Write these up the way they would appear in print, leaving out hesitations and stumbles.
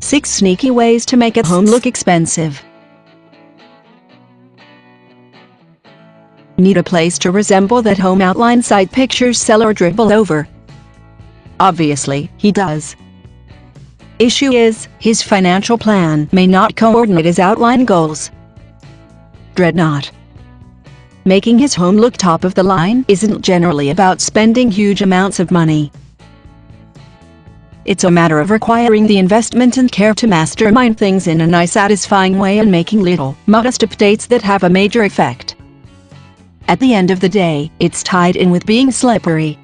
6 Sneaky Ways to Make a Home Look Expensive. Need a place to resemble that home outline site pictures seller dribble over? Obviously, he does. Issue is, his financial plan may not coordinate his outline goals. Dread not. Making his home look top of the line isn't generally about spending huge amounts of money. It's a matter of requiring the investment and care to mastermind things in a nice, satisfying way and making little, modest updates that have a major effect. At the end of the day, it's tied in with being slippery.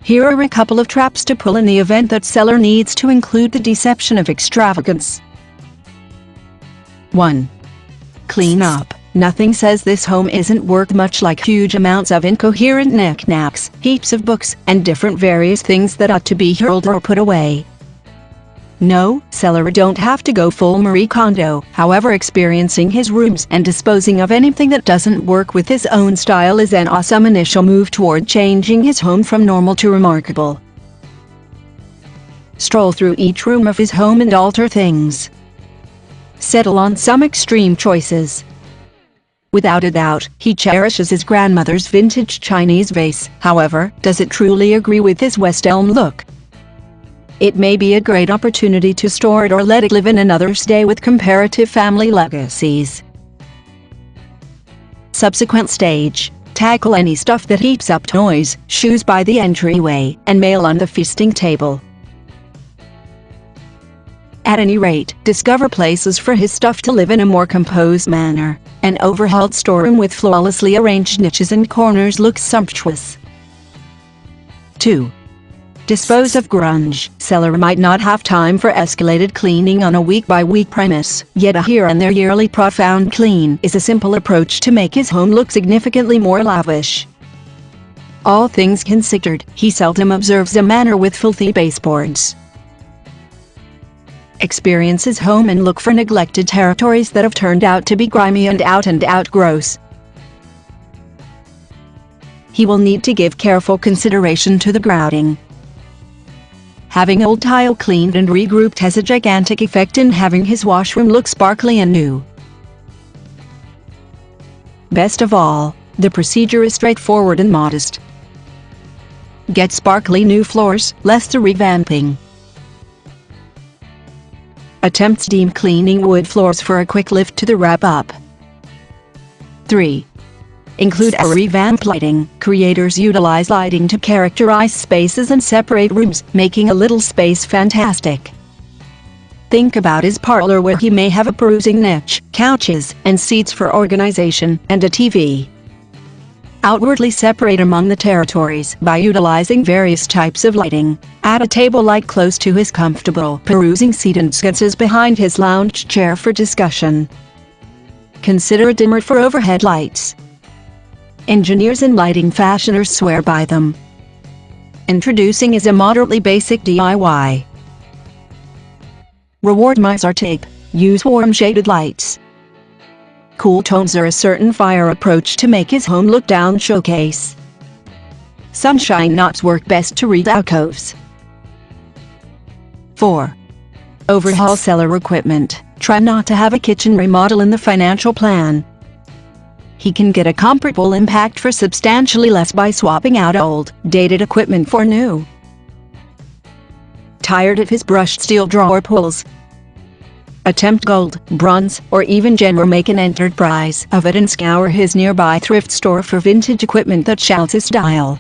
Here are a couple of traps to pull in the event that seller needs to include the deception of extravagance. 1. Clean up. Nothing says this home isn't worth much like huge amounts of incoherent knickknacks, heaps of books, and different various things that ought to be hurled or put away. No, seller don't have to go full Marie Kondo. However, experiencing his rooms and disposing of anything that doesn't work with his own style is an awesome initial move toward changing his home from normal to remarkable. Stroll through each room of his home and alter things. Settle on some extreme choices. Without a doubt, he cherishes his grandmother's vintage Chinese vase. However, does it truly agree with his West Elm look? It may be a great opportunity to store it or let it live in another stay with comparative family legacies. Subsequent stage. Tackle any stuff that heaps up toys, shoes by the entryway, and mail on the feasting table. At any rate, discover places for his stuff to live in a more composed manner. An overhauled storeroom with flawlessly arranged niches and corners looks sumptuous. 2. Dispose of grunge. Seller might not have time for escalated cleaning on a week-by-week premise, yet a here and there yearly profound clean is a simple approach to make his home look significantly more lavish. All things considered, he seldom observes a manor with filthy baseboards. Experience his home and look for neglected territories that have turned out to be grimy and out gross. He will need to give careful consideration to the grouting. Having old tile cleaned and regrouped has a gigantic effect in having his washroom look sparkly and new. Best of all, the procedure is straightforward and modest. Get sparkly new floors, less the revamping. Attempts deep cleaning wood floors for a quick lift to the wrap-up. 3. Include a revamped lighting. Creators utilize lighting to characterize spaces and separate rooms, making a little space fantastic. Think about his parlor where he may have a perusing niche, couches, and seats for organization, and a TV. Outwardly separate among the territories by utilizing various types of lighting. Add a table light close to his comfortable perusing seat and sconces behind his lounge chair for discussion. Consider a dimmer for overhead lights. Engineers and lighting fashioners swear by them. Introducing is a moderately basic DIY. Reward miser tape. Use warm shaded lights. Cool tones are a certain fire approach to make his home look down showcase. Sunshine knots work best to read alcoves. 4. Overhaul cellar equipment. Try not to have a kitchen remodel in the financial plan. He can get a comparable impact for substantially less by swapping out old, dated equipment for new. Tired of his brushed steel drawer pulls? Attempt gold, bronze, or even gem, or make an enterprise of it and scour his nearby thrift store for vintage equipment that shouts his style.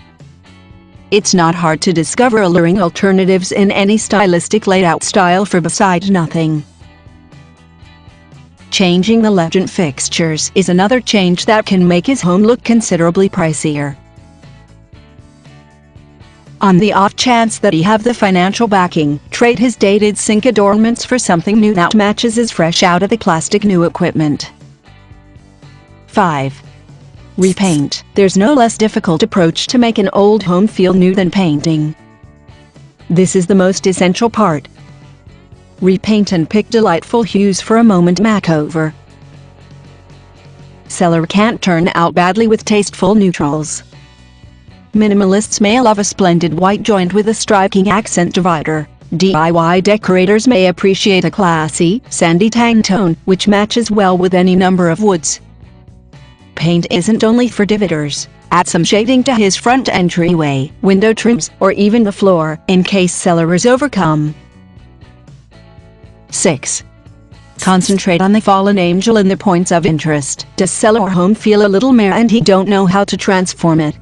It's not hard to discover alluring alternatives in any stylistic layout style for beside nothing. Changing the legend fixtures is another change that can make his home look considerably pricier. On the off chance that he have the financial backing, trade his dated sink adornments for something new that matches his fresh out of the plastic new equipment. 5. Repaint. There's no less difficult approach to make an old home feel new than painting. This is the most essential part. Repaint and pick delightful hues for a moment makeover. Seller can't turn out badly with tasteful neutrals. Minimalists may love a splendid white joint with a striking accent divider. DIY decorators may appreciate a classy, sandy tan tone, which matches well with any number of woods. Paint isn't only for dividers. Add some shading to his front entryway, window trims, or even the floor, in case cellar is overcome. 6. Concentrate on the fallen angel and the points of interest. Does cellar or home feel a little meh and he don't know how to transform it?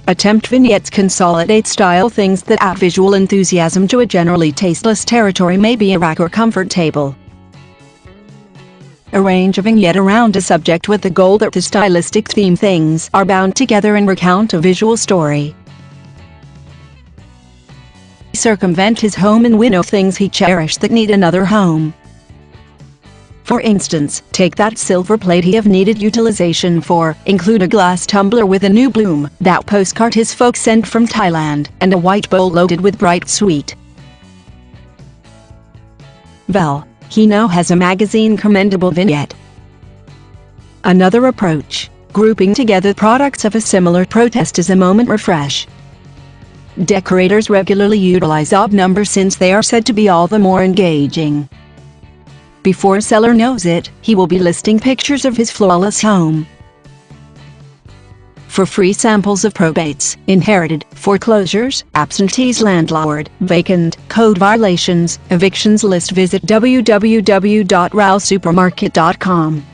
Attempt vignettes consolidate style things that add visual enthusiasm to a generally tasteless territory, maybe a rack or comfort table. Arrange a vignette around a subject with the goal that the stylistic theme things are bound together and recount a visual story. Circumvent his home and winnow things he cherished that need another home. For instance, take that silver plate he have needed utilization for, include a glass tumbler with a new bloom, that postcard his folks sent from Thailand, and a white bowl loaded with bright sweet. Well, he now has a magazine commendable vignette. Another approach, grouping together products of a similar protest is a moment refresh. Decorators regularly utilize odd numbers since they are said to be all the more engaging. Before seller knows it, he will be listing pictures of his flawless home. For free samples of probates, inherited, foreclosures, absentees, landlord, vacant, code violations, evictions list, visit www.ralsupermarket.com.